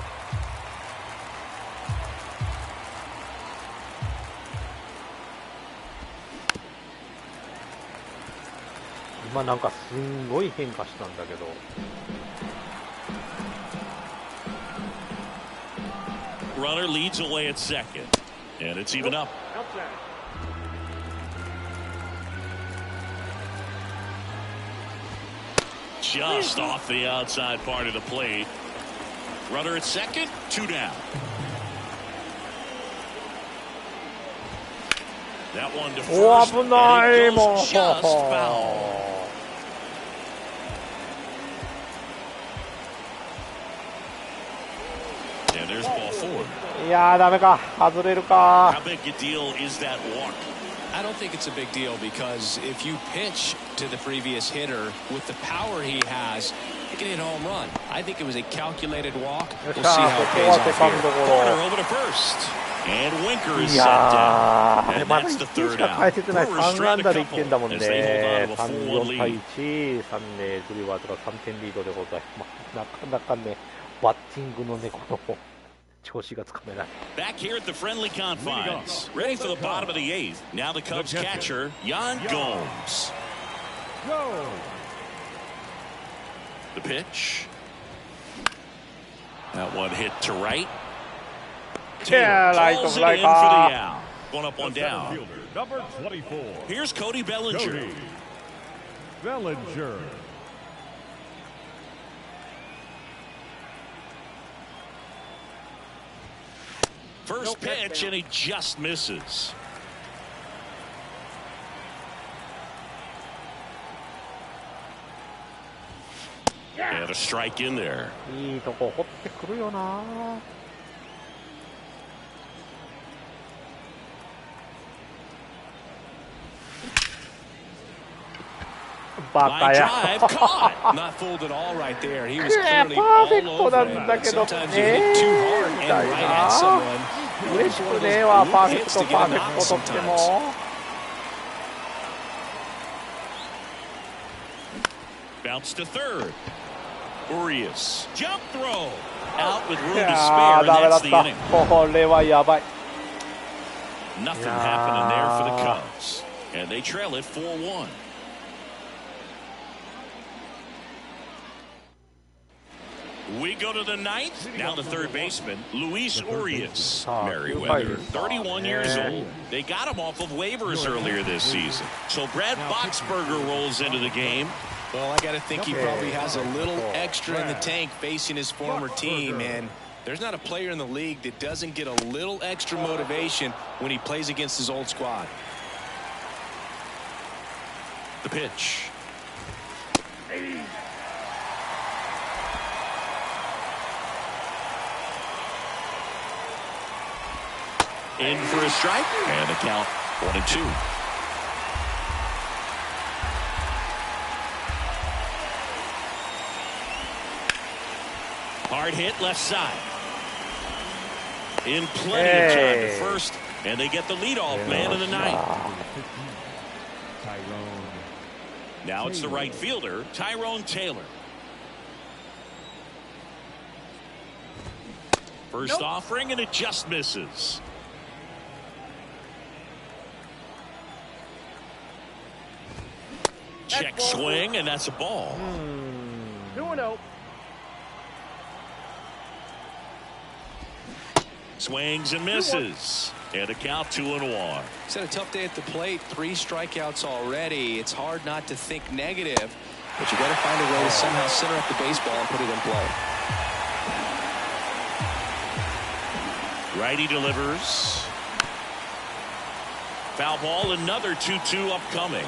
今なんかすんごい変化したんだけど。runner leads away at second. And it's even up. Outside. Just off the outside part of the plate. Runner at second, 2 down. That one to first, and it goes just foul. And there's ball 4. いやーダメか外れるか。 How big a deal is that walk? I don't think it's a big deal because if you pitch to the previous hitter with the power he has, you can hit a home run. I think it was a calculated walk. We'll see how it pays off here. Corner over to first. And Winker is set いや down. ー And まだ that's 1 the 点 third しか返 out. せてない。 Brewers 3 trying 安 to 打で1 couple 点だもん as they hold on ね。 to a 4-1 3-4 対 lead. 1、3ね、ブリュワーズが3点リードでございます。なかなかね、バッティングのね、この調子がつかめない。 Back here at the friendly confines. Ready for the bottom of the 8th. Now the Cubs catcher, Yan Gomes. Go. The pitch. That one hit to right. Yeah, Taylor right calls to it right. in for the out. One up, one The center down. fielder, number 24. Here's Cody Bellinger. Cody Bellinger. First pitch, and he just misses. And a strike in there. いいとこ掘ってくるよな。バカ Line や。 drive caught. Not fooled at all right there. He was ね clearly パー all フェクト over な it. んだけど Sometimes you hit too hard み and たい right at な。 someone. 嬉しくねえわ、パーフェクト Hits to パ get ーフェ a ク knock ト取って sometimes. も。 Bounce to third. Urias. Jump throw. Out with room い to や spare, ー and ダメだ that's っ the た。 inning. これはやばい。 Nothing Yeah. happening there for the Cubs. And they trail it 4-1. We go to the 9th. Now the third baseman, Luis Urias. Merriweather, 31 years old. They got him off of waivers earlier this season. So Brad Boxberger rolls into the game. Well, I got to think he probably has a little extra in the tank facing his former team, and there's not a player in the league that doesn't get a little extra motivation when he plays against his old squad. The pitch. In for a strike, and the count 1-2. Hard hit left side. In plenty of time to first, and they get the leadoff man of the night. Tyrone. Now it's the right fielder, Tyrone Taylor. First offering, and it just misses. Check swing, and that's a ball. 2-0. Swings and misses. And a count 2-1. He's had a tough day at the plate. 3 strikeouts already. It's hard not to think negative, but you got to find a way to somehow center up the baseball and put it in play. Righty delivers. Foul ball, another 2-2 upcoming.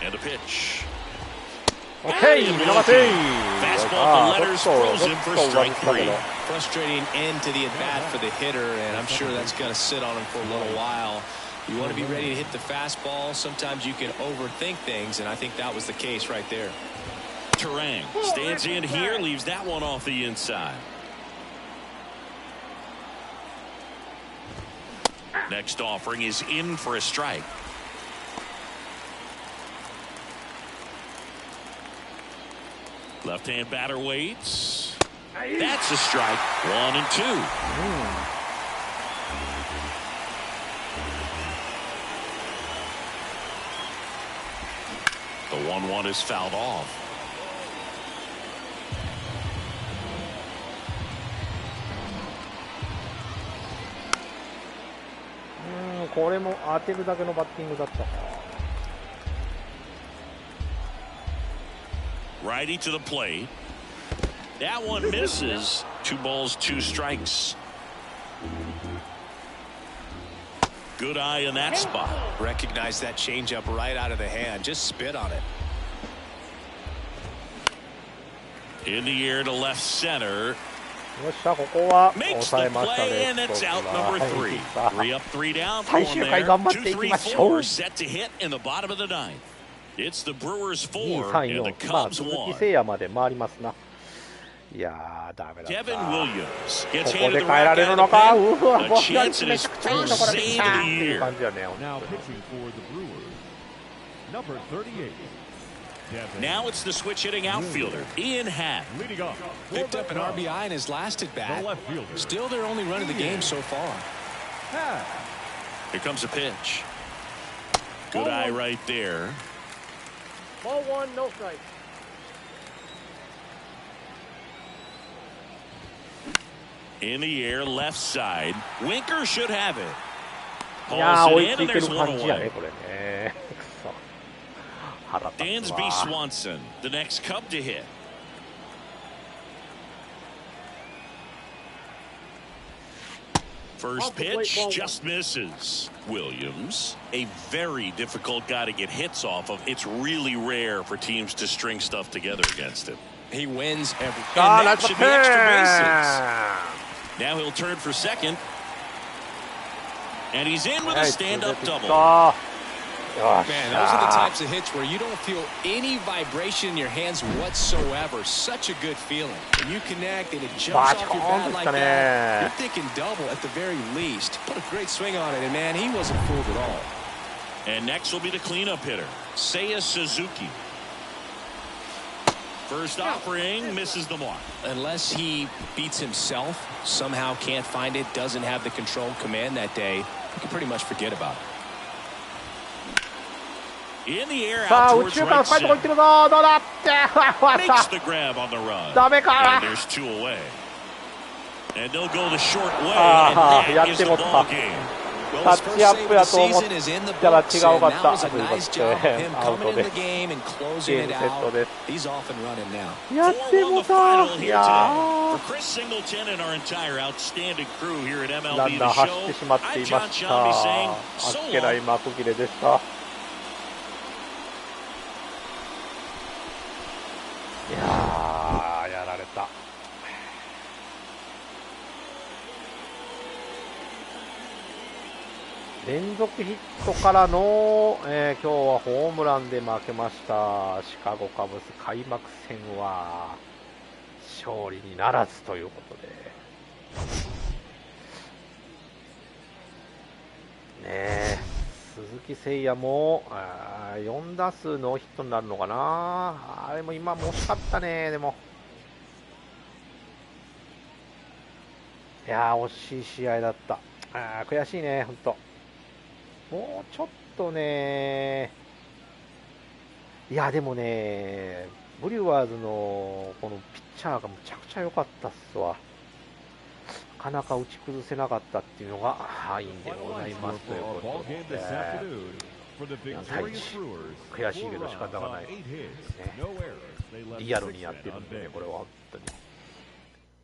And a pitch. OK! 見逃せ。 Fastball to letters frozen for strike 3. Frustrating end to the at bat for the hitter, and I'm sure that's going to sit on him for a little while. You want to be ready to hit the fastball. Sometimes you can overthink things, and I think that was the case right there. Terang stands in here, leaves that one off the inside. Next offering is in for a strike. Left-hand batter waits. That's a strike. 1 and 2. The 1-1 is fouled off. Hmm, これも当てるだけのバッティングだったか。Righty to the plate. That one misses. 2 balls, 2 strikes. Good eye in that spot. Recognize that changeup right out of the hand. Just spit on it. In the air to left center. よっしゃ、ここは Makes 抑 the えました play ね。 and it's out number 3. 3 up, 3 down. 最終回頑張っていきましょう。 2-3-4 set to hit in the bottom of the 9th. It's the Brewers 4 2、3、and the 4。まあ、 Cubs 鈴木 1. 誠也まで回りますな。いやー、ダメだった。 Kevin Williams こ gets こ handed で the 変えら rock れる out の of the か。 pen. うわ、 A ボスが chance at め his ちゃくちゃいいと first ころで来 save た of って the いう year. 感じやね。 Now pitching for the Brewers, number 38. Now it's the switch hitting outfielder, Ian Happ. Leading off. Picked up an RBI in his last at bat. The left fielder. Still their only run of the game so far. Here comes a pitch. Good eye right there. Ball 1, no strike. In the air, left side. Winker should have it. いやー、 Pulls 追 it い in つい and てる there's one 感じやね、 away. これね。くそ。腹立つ Dansby わ。 Swanson, the next Cub to hit. First pitch just misses. Williams, a very difficult guy to get hits off of. It's really rare for teams to string stuff together against him. He wins every. Ah, And that that's should a be extra pen. bases. Now he'll turn for second. And he's in with a stand-up double. Man, those are the types of hits where you don't feel any vibration in your hands whatsoever. Such a good feeling. When you connect and it jumps off your bat like that, you're thinking double at the very least. Put a great swing on it, and man, he wasn't fooled at all. And next will be the cleanup hitter, Seiya Suzuki. First offering misses the mark. Unless he beats himself, somehow can't find it, doesn't have the control command that day, you can pretty much forget about it. In the air さあ、 out 宇 towards 宙から right 深いとこ行って center. るぞ。どうだって。 Makes the grab on the run. ダメか。 And there's 2 away. And they'll go the short way. Ah, And や that っ is て the もった。 ball game. Well, タ his ッ first チアッ save プ of や the と思っ season is in the たら books, 違うか and っ that た。 was a ということ nice job of で him アウ coming ト in で the game and ゲ closing ー it ムセット out. です。 He's off and running now. やっても 4-1 the た。 final い here や today. ー For Chris Singleton and our entire outstanding crew here at ラ MLB ン The ナー走って Show, しまってい I'm ま John し Shambi た。 saying あ so っけない long. 幕切れでした。いやー、やられた。連続ヒットからの、今日はホームランで負けましたシカゴカブス。開幕戦は勝利にならずということでねえ、鈴木誠也も4打数ノーヒットになるのかな。あれも今も惜しかったね。でもいやー、惜しい試合だった。悔しいね、ほんと。もうちょっとね、いやでもね、ブリュワーズのこのピッチャーがむちゃくちゃ良かったっすわ。なかなか打ち崩せなかったっていうのがいいんでございますということで、4対1、悔しいけど仕方がない、ね、リアルにやってるんでね、これは本当に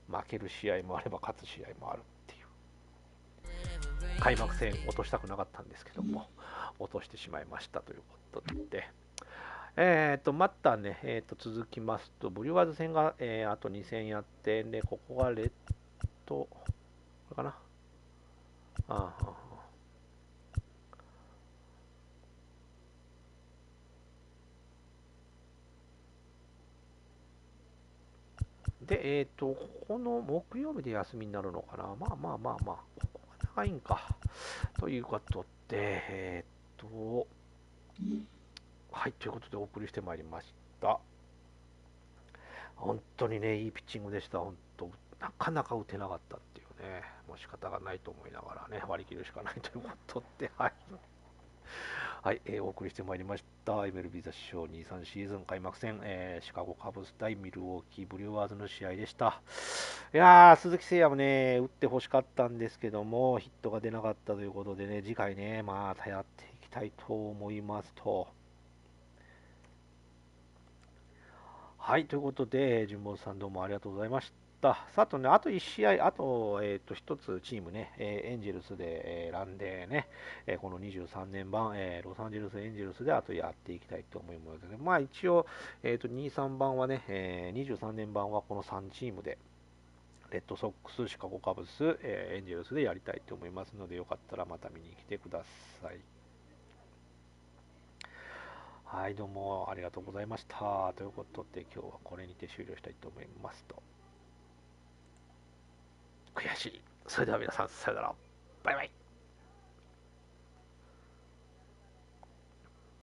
負ける試合もあれば勝つ試合もあるっていう。開幕戦落としたくなかったんですけども落としてしまいましたということで、またね、続きますと、ブリュワーズ戦が、あと2戦やって、で、ここがレッド、これかな。で、ここの木曜日で休みになるのかな。まあ、ここが長いんか。ということで、はい、ということでお送りしてまいりました。本当にね、いいピッチングでした。本当、なかなか打てなかったっていうね、もう仕方がないと思いながらね、割り切るしかないということで、はい。はい、お送りしてまいりました。MLB The Show 23シーズン開幕戦、シカゴカブス対ミルウォーキーブリュワーズの試合でした。いやー、鈴木誠也もね、打ってほしかったんですけども、ヒットが出なかったということでね、次回ね、またやっていきたいと思いますと。はい、ということで、順本さんどうもありがとうございました。さあとね、あと1試合、あと、1つチームね、エンジェルスで、ランでね、この23年版、ロサンゼルスエンジェルスであとやっていきたいと思いますので、まあ一応、2、3番はね、23年版はこの3チームで、レッドソックス、シカゴカブス、エンジェルスでやりたいと思いますので、よかったらまた見に来てください。はい、どうもありがとうございました。ということで、今日はこれにて終了したいと思いますと。悔しい。それでは皆さん、さよなら。バイバイ。